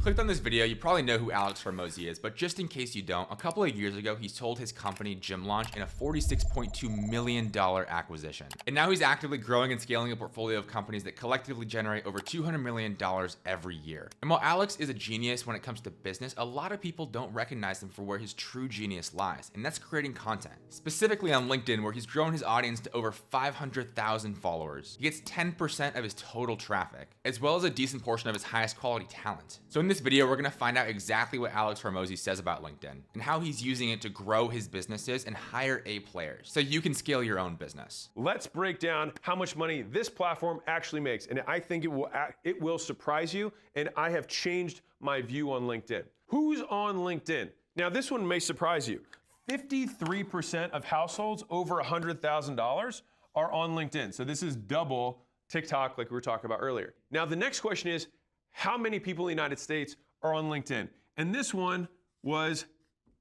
clicked on this video, you probably know who Alex Hormozi is, but just in case you don't, a couple of years ago, he sold his company Gym Launch in a $46.2 million acquisition. And now he's actively growing and scaling a portfolio of companies that collectively generate over $200 million every year. And while Alex is a genius when it comes to business, a lot of people don't recognize him for where his true genius lies, and that's creating content. Specifically on LinkedIn, where he's grown his audience to over 500,000 followers. He gets 10% of his total traffic, as well as a decent portion of his highest quality talent. So in this video, we're gonna find out exactly what Alex Hormozi says about LinkedIn and how he's using it to grow his businesses and hire A players so you can scale your own business. Let's break down how much money this platform actually makes. And I think it will surprise you. And I have changed my view on LinkedIn. Who's on LinkedIn? Now, this one may surprise you. 53% of households over $100,000 are on LinkedIn. So this is double TikTok like we were talking about earlier. Now, the next question is, how many people in the United States are on LinkedIn? And this one was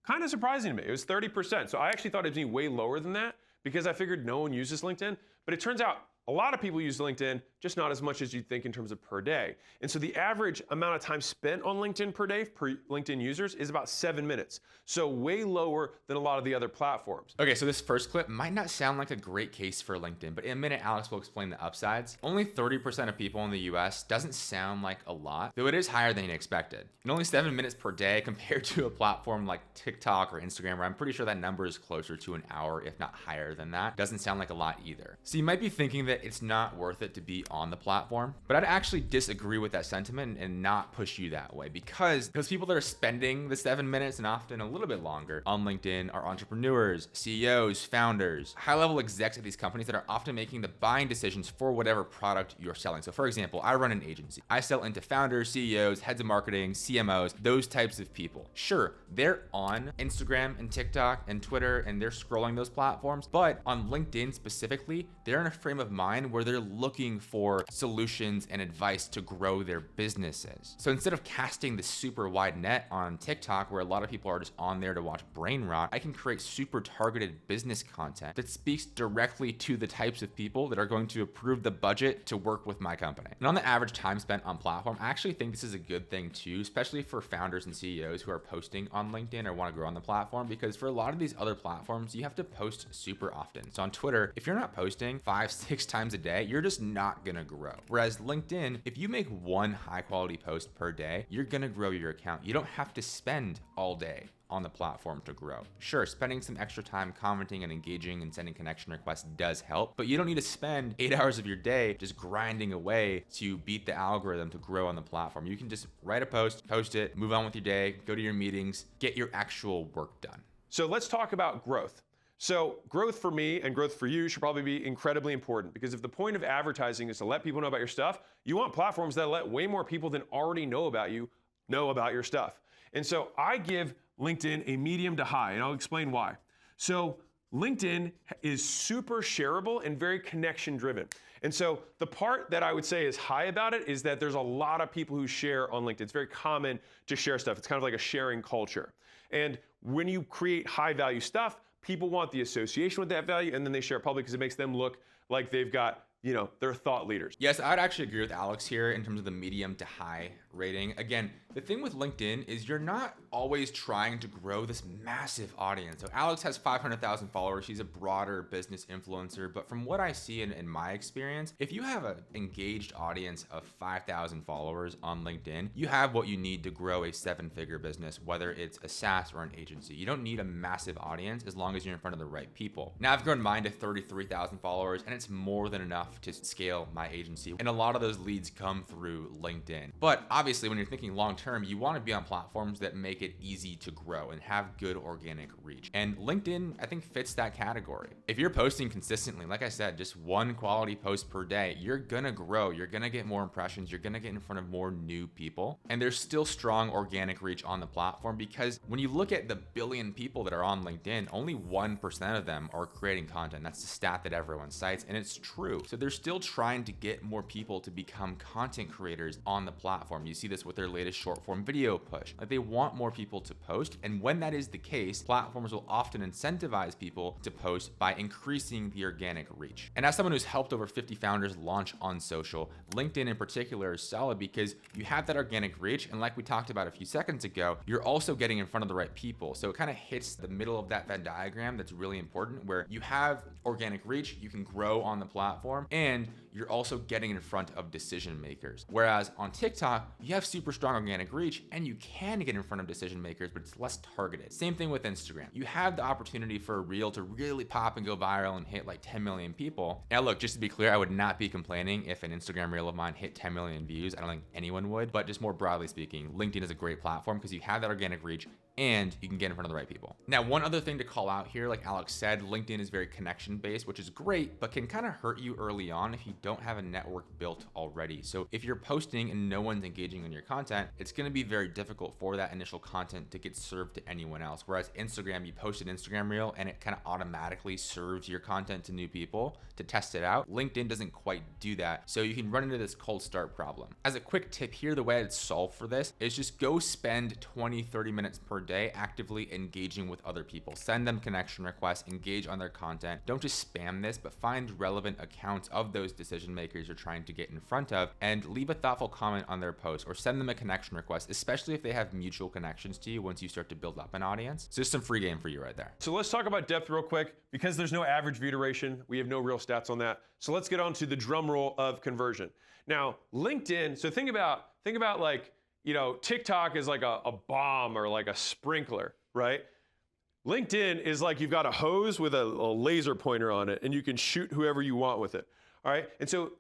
kind of surprising to me. It was 30%. So I actually thought it'd be way lower than that because I figured no one uses LinkedIn. But it turns out a lot of people use LinkedIn, just not as much as you'd think in terms of per day. And so the average amount of time spent on LinkedIn per day per LinkedIn users is about 7 minutes. So way lower than a lot of the other platforms. Okay, so this first clip might not sound like a great case for LinkedIn, but in a minute, Alex will explain the upsides. Only 30% of people in the US doesn't sound like a lot, though it is higher than expected. And only 7 minutes per day compared to a platform like TikTok or Instagram, where I'm pretty sure that number is closer to an hour, if not higher than that, doesn't sound like a lot either. So you might be thinking that it's not worth it to be on the platform, but I'd actually disagree with that sentiment and not push you that way, because those people that are spending the 7 minutes and often a little bit longer on LinkedIn are entrepreneurs, CEOs, founders, high-level execs at these companies that are often making the buying decisions for whatever product you're selling. So for example, I run an agency. I sell into founders, CEOs, heads of marketing, CMOs, those types of people. Sure, they're on Instagram and TikTok and Twitter and they're scrolling those platforms, but on LinkedIn specifically, they're in a frame of mind where they're looking for solutions and advice to grow their businesses. So instead of casting the super wide net on TikTok, where a lot of people are just on there to watch brain rot, I can create super targeted business content that speaks directly to the types of people that are going to approve the budget to work with my company. And on the average time spent on platform, I actually think this is a good thing too, especially for founders and CEOs who are posting on LinkedIn or want to grow on the platform, because for a lot of these other platforms, you have to post super often. So on Twitter, if you're not posting 5-6 times a day, you're just not gonna grow. Whereas LinkedIn, if you make one high quality post per day, you're gonna grow your account. You don't have to spend all day on the platform to grow. Sure, spending some extra time commenting and engaging and sending connection requests does help, but you don't need to spend 8 hours of your day just grinding away to beat the algorithm to grow on the platform. You can just write a post, post it, move on with your day, go to your meetings, get your actual work done. So let's talk about growth. So growth for me and growth for you should probably be incredibly important, because if the point of advertising is to let people know about your stuff, you want platforms that let way more people than already know about you know about your stuff. And so I give LinkedIn a medium to high, and I'll explain why. So LinkedIn is super shareable and very connection driven. And so the part that I would say is high about it is that there's a lot of people who share on LinkedIn. It's very common to share stuff. It's kind of like a sharing culture. And when you create high value stuff, people want the association with that value, and then they share it public because it makes them look like they've got, you know, they're thought leaders. Yes, I'd actually agree with Alex here in terms of the medium to high rating. Again, the thing with LinkedIn is you're not always trying to grow this massive audience. So Alex has 500,000 followers. He's a broader business influencer. But from what I see in my experience, if you have an engaged audience of 5,000 followers on LinkedIn, you have what you need to grow a 7-figure business, whether it's a SaaS or an agency. You don't need a massive audience as long as you're in front of the right people. Now I've grown mine to 33,000 followers, and it's more than enough to scale my agency. And a lot of those leads come through LinkedIn. But obviously, when you're thinking long-term, you want to be on platforms that make it easy to grow and have good organic reach. And LinkedIn, I think, fits that category. If you're posting consistently, like I said, just one quality post per day, you're gonna grow, you're gonna get more impressions, you're gonna get in front of more new people. And there's still strong organic reach on the platform, because when you look at the billion people that are on LinkedIn, only 1% of them are creating content. That's the stat that everyone cites, and it's true. So they're still trying to get more people to become content creators on the platform. You see this with their latest short form video push. Like, they want more people to post, and when that is the case, platforms will often incentivize people to post by increasing the organic reach. And as someone who's helped over 50 founders launch on social, LinkedIn in particular is solid because you have that organic reach, and like we talked about a few seconds ago, you're also getting in front of the right people. So it kind of hits the middle of that Venn diagram that's really important, where you have organic reach, you can grow on the platform, and you're also getting in front of decision makers. Whereas on TikTok, you have super strong organic reach and you can get in front of decision makers, but it's less targeted. Same thing with Instagram. You have the opportunity for a reel to really pop and go viral and hit like 10 million people. Now look, just to be clear, I would not be complaining if an Instagram reel of mine hit 10 million views. I don't think anyone would, but just more broadly speaking, LinkedIn is a great platform because you have that organic reach and you can get in front of the right people. Now, one other thing to call out here, like Alex said, LinkedIn is very connection based, which is great, but can kind of hurt you early on if you don't have a network built already. So if you're posting and no one's engaging on your content, it's going to be very difficult for that initial content to get served to anyone else. Whereas Instagram, you post an Instagram reel and it kind of automatically serves your content to new people to test it out. LinkedIn doesn't quite do that. So you can run into this cold start problem. As a quick tip here, the way I'd solve for this is just go spend 20, 30 minutes per day actively engaging with other people. Send them connection requests, engage on their content. Don't just spam this, but find relevant accounts of those decision makers you're trying to get in front of and leave a thoughtful comment on their post or send them a connection request, especially if they have mutual connections to you once you start to build up an audience. So just some free game for you right there. So let's talk about depth real quick. Because there's no average view duration, we have no real stats on that. So let's get on to the drum roll of conversion. Now, LinkedIn, so think about like, you know, TikTok is like a bomb or like a sprinkler, right? LinkedIn is like you've got a hose with a laser pointer on it and you can shoot whoever you want with it, all right? And so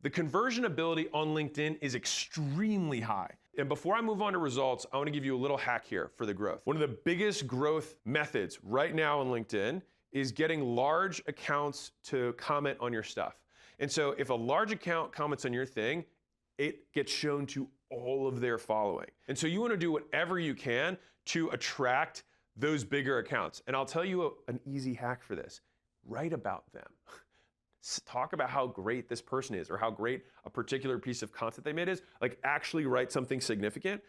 the conversion ability on LinkedIn is extremely high. And before I move on to results, I want to give you a little hack here for the growth. One of the biggest growth methods right now on LinkedIn is getting large accounts to comment on your stuff. And so if a large account comments on your thing, it gets shown to all of their following. And so you want to do whatever you can to attract those bigger accounts. And I'll tell you an easy hack for this. Write about them. Talk about how great this person is or how great a particular piece of content they made is. Like, actually write something significant,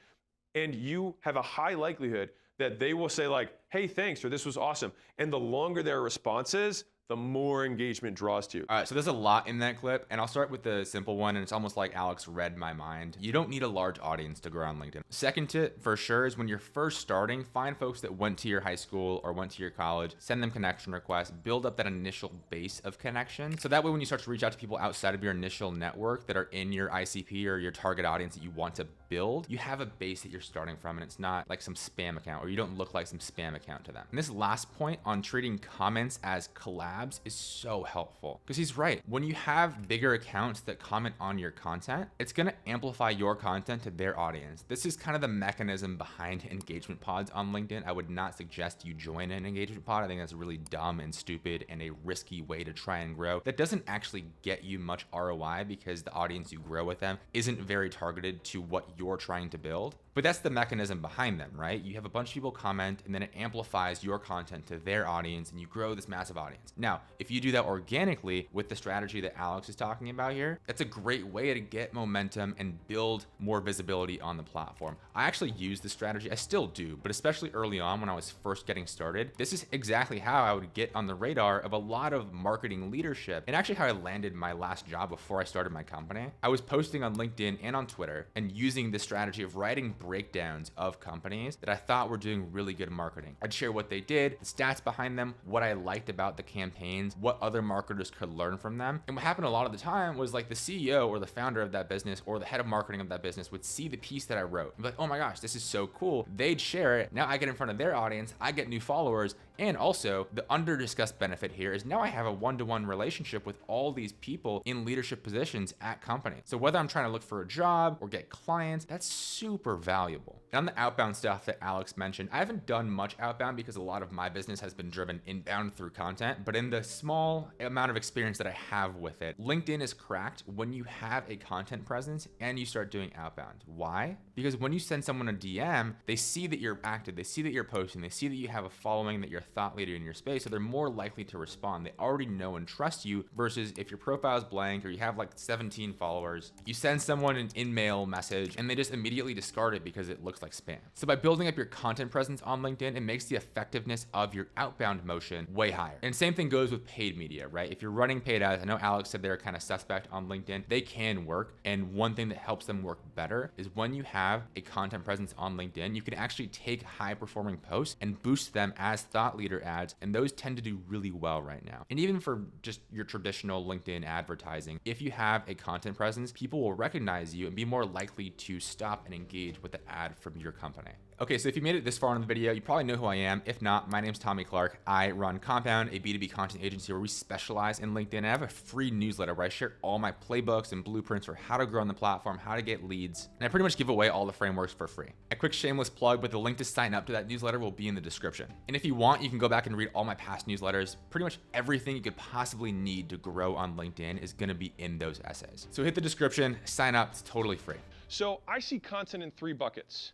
and you have a high likelihood that they will say like, hey, thanks, or this was awesome. And the longer their response is, the more engagement draws to you. All right, so there's a lot in that clip, and I'll start with the simple one, and it's almost like Alex read my mind. You don't need a large audience to grow on LinkedIn. Second tip, for sure, is when you're first starting, find folks that went to your high school or went to your college, send them connection requests, build up that initial base of connection. So that way, when you start to reach out to people outside of your initial network that are in your ICP or your target audience that you want to build, you have a base that you're starting from, and it's not like some spam account, or you don't look like some spam account to them. And this last point on treating comments as collabs is so helpful, because he's right. When you have bigger accounts that comment on your content, it's going to amplify your content to their audience. This is kind of the mechanism behind engagement pods on LinkedIn. I would not suggest you join an engagement pod. I think that's really dumb and stupid and a risky way to try and grow. That doesn't actually get you much ROI because the audience you grow with them isn't very targeted to what you're trying to build. But that's the mechanism behind them, right? You have a bunch of people comment and then it amplifies your content to their audience and you grow this massive audience. Now, if you do that organically with the strategy that Alex is talking about here, that's a great way to get momentum and build more visibility on the platform. I actually use this strategy, I still do, but especially early on when I was first getting started, this is exactly how I would get on the radar of a lot of marketing leadership, and actually how I landed my last job before I started my company. I was posting on LinkedIn and on Twitter and using the strategy of writing breakdowns of companies that I thought were doing really good marketing. I'd share what they did, the stats behind them, what I liked about the campaigns, what other marketers could learn from them. And what happened a lot of the time was like the CEO or the founder of that business or the head of marketing of that business would see the piece that I wrote and be like, oh my gosh, this is so cool. They'd share it. Now I get in front of their audience, I get new followers. And also the under discussed benefit here is now I have a one-to-one relationship with all these people in leadership positions at companies. So whether I'm trying to look for a job or get clients audience, that's super valuable. And on the outbound stuff that Alex mentioned, I haven't done much outbound because a lot of my business has been driven inbound through content, but in the small amount of experience that I have with it, LinkedIn is cracked when you have a content presence and you start doing outbound. Why? Because when you send someone a DM, they see that you're active, they see that you're posting, they see that you have a following, that you're a thought leader in your space, so they're more likely to respond. They already know and trust you versus if your profile is blank or you have like 17 followers, you send someone an in-mail message and they just immediately discard it because it looks like spam. So by building up your content presence on LinkedIn, it makes the effectiveness of your outbound motion way higher. And same thing goes with paid media, right? If you're running paid ads, I know Alex said they're kind of suspect on LinkedIn, they can work. And one thing that helps them work better is when you have a content presence on LinkedIn, you can actually take high performing posts and boost them as thought leader ads. And those tend to do really well right now. And even for just your traditional LinkedIn advertising, if you have a content presence, people will recognize you and be more likely to stop and engage with the ad from your company. Okay, so if you made it this far in the video, you probably know who I am. If not, my name's Tommy Clark. I run Compound, a B2B content agency where we specialize in LinkedIn. I have a free newsletter where I share all my playbooks and blueprints for how to grow on the platform, how to get leads, and I pretty much give away all the frameworks for free. A quick shameless plug, but the link to sign up to that newsletter will be in the description. And if you want, you can go back and read all my past newsletters. Pretty much everything you could possibly need to grow on LinkedIn is gonna be in those essays. So hit the description, sign up, it's totally free. So I see content in three buckets.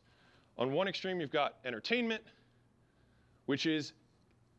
On one extreme, you've got entertainment, which is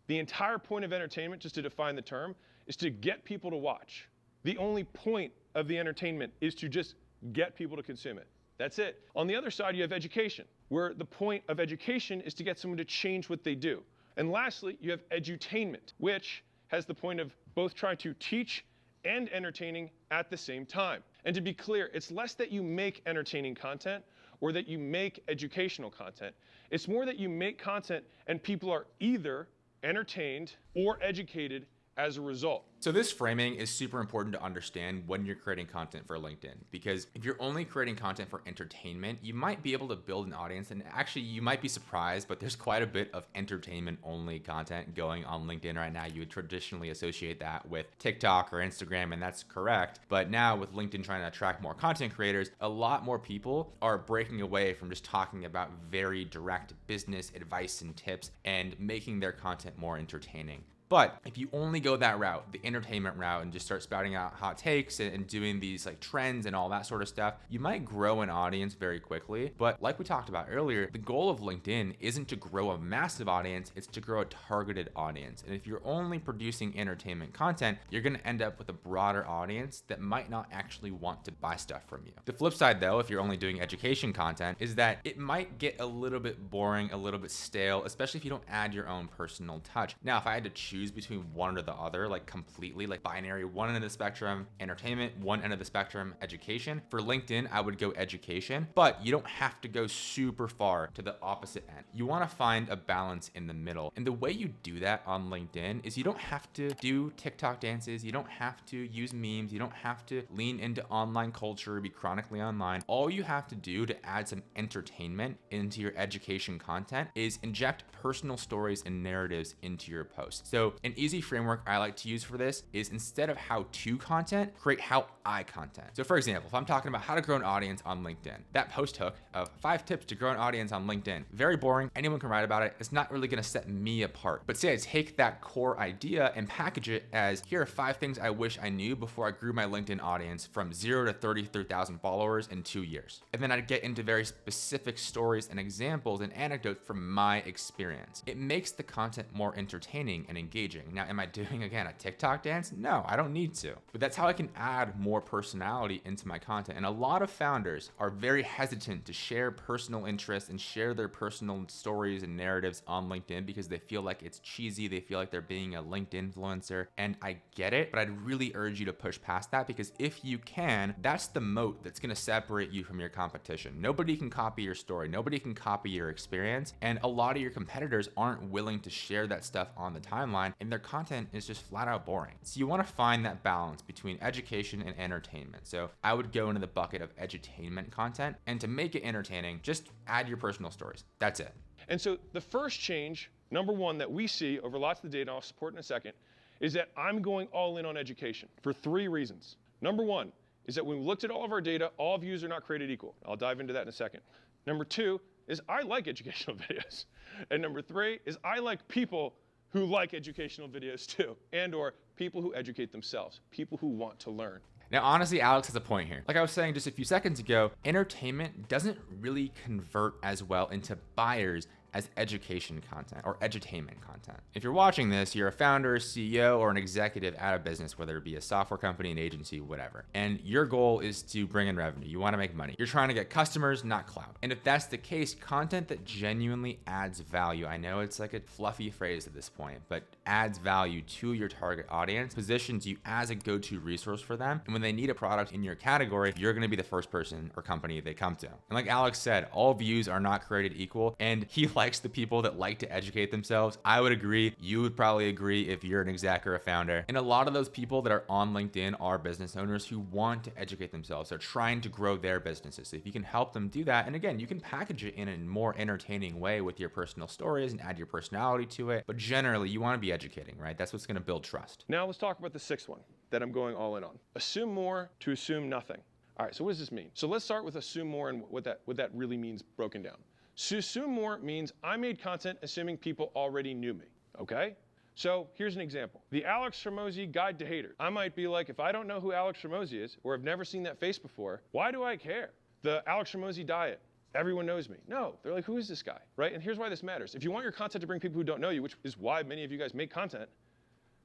the entire point of entertainment, just to define the term, is to get people to watch. The only point of the entertainment is to just get people to consume it. That's it. On the other side, you have education, where the point of education is to get someone to change what they do. And lastly, you have edutainment, which has the point of both trying to teach and entertaining at the same time. And to be clear, it's less that you make entertaining content or that you make educational content. It's more that you make content and people are either entertained or educated as a result. So this framing is super important to understand when you're creating content for LinkedIn, because if you're only creating content for entertainment, you might be able to build an audience, and actually you might be surprised, but there's quite a bit of entertainment only content going on LinkedIn right now. You would traditionally associate that with TikTok or Instagram, and that's correct. But now with LinkedIn trying to attract more content creators, a lot more people are breaking away from just talking about very direct business advice and tips and making their content more entertaining. But if you only go that route, the entertainment route, and just start spouting out hot takes and doing these like trends and all that sort of stuff, you might grow an audience very quickly. But like we talked about earlier, the goal of LinkedIn isn't to grow a massive audience, it's to grow a targeted audience. And if you're only producing entertainment content, you're gonna end up with a broader audience that might not actually want to buy stuff from you. The flip side though, if you're only doing education content, is that it might get a little bit boring, a little bit stale, especially if you don't add your own personal touch. Now, if I had to choose between one or the other, like completely like binary, one end of the spectrum entertainment, one end of the spectrum education, for LinkedIn I would go education, but you don't have to go super far to the opposite end. You want to find a balance in the middle, and the way you do that on LinkedIn is you don't have to do TikTok dances, you don't have to use memes, you don't have to lean into online culture, be chronically online. All you have to do to add some entertainment into your education content is inject personal stories and narratives into your posts. So an easy framework I like to use for this is, instead of how-to content, create how-I content. So for example, if I'm talking about how to grow an audience on LinkedIn, that post hook of 5 tips to grow an audience on LinkedIn, very boring, anyone can write about it, it's not really gonna set me apart. But say I take that core idea and package it as, here are 5 things I wish I knew before I grew my LinkedIn audience from 0 to 33,000 followers in 2 years. And then I'd get into very specific stories and examples and anecdotes from my experience. It makes the content more entertaining and engaging. Now, am I doing, again, a TikTok dance? No, I don't need to. But that's how I can add more personality into my content. And a lot of founders are very hesitant to share personal interests and share their personal stories and narratives on LinkedIn because they feel like it's cheesy. They feel like they're being a LinkedIn influencer. And I get it, but I'd really urge you to push past that, because if you can, that's the moat that's gonna separate you from your competition. Nobody can copy your story. Nobody can copy your experience. And a lot of your competitors aren't willing to share that stuff on the timeline, and their content is just flat out boring. So you want to find that balance between education and entertainment. So I would go into the bucket of edutainment content, and to make it entertaining, just add your personal stories. That's it. And so the first change, number one, that we see over lots of the data, I'll support in a second, is that I'm going all in on education for 3 reasons. Number one, is that when we looked at all of our data, all views are not created equal. I'll dive into that in a second. Number 2 is I like educational videos. And number 3 is I like people who like educational videos too, and or people who educate themselves, people who want to learn. Now, honestly, Alex has a point here. Like I was saying just a few seconds ago, entertainment doesn't really convert as well into buyers as education content or edutainment content. If you're watching this, you're a founder, CEO, or an executive at a business, whether it be a software company, an agency, whatever. And your goal is to bring in revenue. You want to make money. You're trying to get customers, not clout. And if that's the case, content that genuinely adds value, I know it's like a fluffy phrase at this point, but adds value to your target audience, positions you as a go-to resource for them. And when they need a product in your category, you're going to be the first person or company they come to. And like Alex said, all views are not created equal, and he likes the people that like to educate themselves. I would agree. You would probably agree if you're an exec or a founder. And a lot of those people that are on LinkedIn are business owners who want to educate themselves. They're trying to grow their businesses. So if you can help them do that, and again, you can package it in a more entertaining way with your personal stories and add your personality to it. But generally, you want to be educating, right? That's what's going to build trust. Now let's talk about the 6th one that I'm going all in on. Assume more to assume nothing. All right, so what does this mean? So let's start with assume more and what that really means broken down. So assume more means I made content assuming people already knew me, okay? So here's an example. The Alex Hormozi Guide to Haters. I might be like, if I don't know who Alex Hormozi is, or I've never seen that face before, why do I care? The Alex Hormozi diet. Everyone knows me. No, they're like, who is this guy, right? And here's why this matters. If you want your content to bring people who don't know you, which is why many of you guys make content,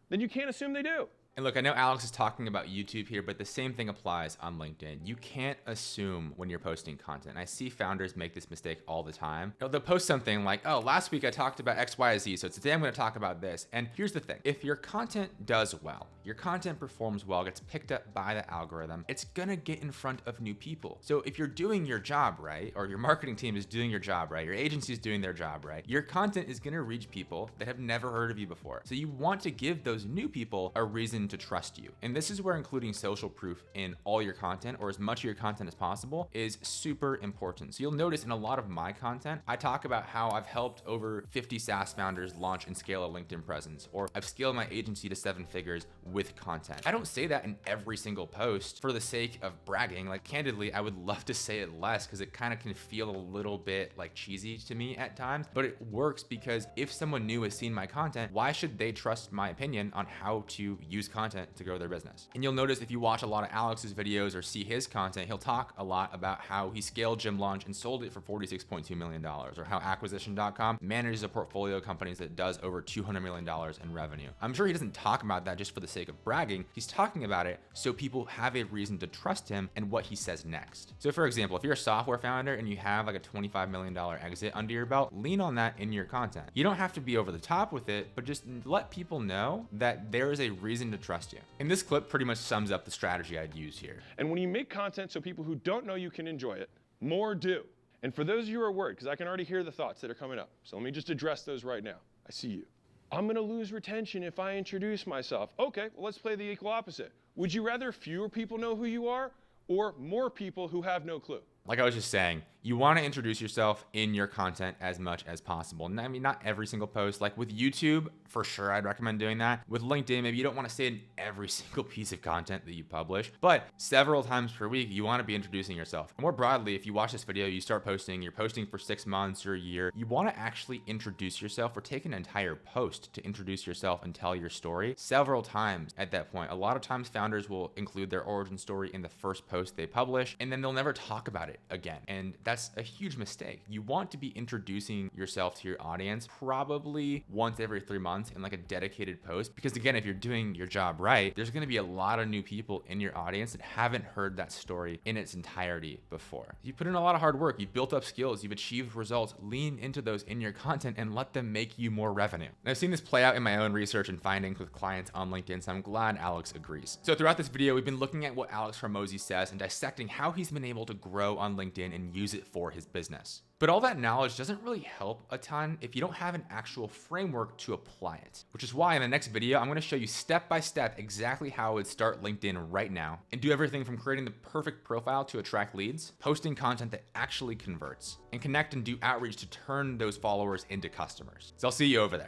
then you can't assume they do. And look, I know Alex is talking about YouTube here, but the same thing applies on LinkedIn. You can't assume when you're posting content. I see founders make this mistake all the time. They'll post something like, oh, last week I talked about X, Y, Z, so today I'm going to talk about this. And here's the thing. If your content does well, your content performs well, gets picked up by the algorithm, it's going to get in front of new people. So if you're doing your job right, or your marketing team is doing your job right, your agency is doing their job right, your content is going to reach people that have never heard of you before. So you want to give those new people a reason to trust you. And this is where including social proof in all your content, or as much of your content as possible, is super important. So you'll notice in a lot of my content, I talk about how I've helped over 50 SaaS founders launch and scale a LinkedIn presence, or I've scaled my agency to 7 figures with content. I don't say that in every single post for the sake of bragging. Like, candidly, I would love to say it less because it kind of can feel a little bit like cheesy to me at times, but it works because if someone new has seen my content, why should they trust my opinion on how to use content to grow their business? And you'll notice if you watch a lot of Alex's videos or see his content, he'll talk a lot about how he scaled Gym Launch and sold it for $46.2 million, or how acquisition.com manages a portfolio of companies that does over $200 million in revenue. I'm sure he doesn't talk about that just for the sake of bragging. He's talking about it so people have a reason to trust him and what he says next. So for example, if you're a software founder and you have like a $25 million exit under your belt, lean on that in your content. You don't have to be over the top with it, but just let people know that there is a reason to trust you. And this clip pretty much sums up the strategy I'd use here. And when you make content so people who don't know you can enjoy it, more do. And for those of you who are worried, because I can already hear the thoughts that are coming up, so let me just address those right now. I see you. I'm gonna lose retention if I introduce myself. Okay, well, let's play the equal opposite. Would you rather fewer people know who you are, or more people who have no clue? Like I was just saying, you want to introduce yourself in your content as much as possible. And I mean, not every single post. Like with YouTube, for sure, I'd recommend doing that. With LinkedIn, maybe you don't want to say it in every single piece of content that you publish, but several times per week, you want to be introducing yourself. And more broadly, if you watch this video, you start posting, you're posting for 6 months or a year, you want to actually introduce yourself, or take an entire post to introduce yourself and tell your story several times at that point. A lot of times founders will include their origin story in the first post they publish, and then they'll never talk about it again. And that's a huge mistake. You want to be introducing yourself to your audience probably once every 3 months in like a dedicated post, because again, if you're doing your job right, there's going to be a lot of new people in your audience that haven't heard that story in its entirety before. You put in a lot of hard work, you've built up skills, you've achieved results. Lean into those in your content and let them make you more revenue. And I've seen this play out in my own research and findings with clients on LinkedIn, so I'm glad Alex agrees. So throughout this video, we've been looking at what Alex Hormozi says and dissecting how he's been able to grow on LinkedIn and use it for his business. But all that knowledge doesn't really help a ton if you don't have an actual framework to apply it, which is why in the next video, I'm going to show you step by step exactly how I would start LinkedIn right now and do everything from creating the perfect profile to attract leads, posting content that actually converts, and connect and do outreach to turn those followers into customers. So I'll see you over there.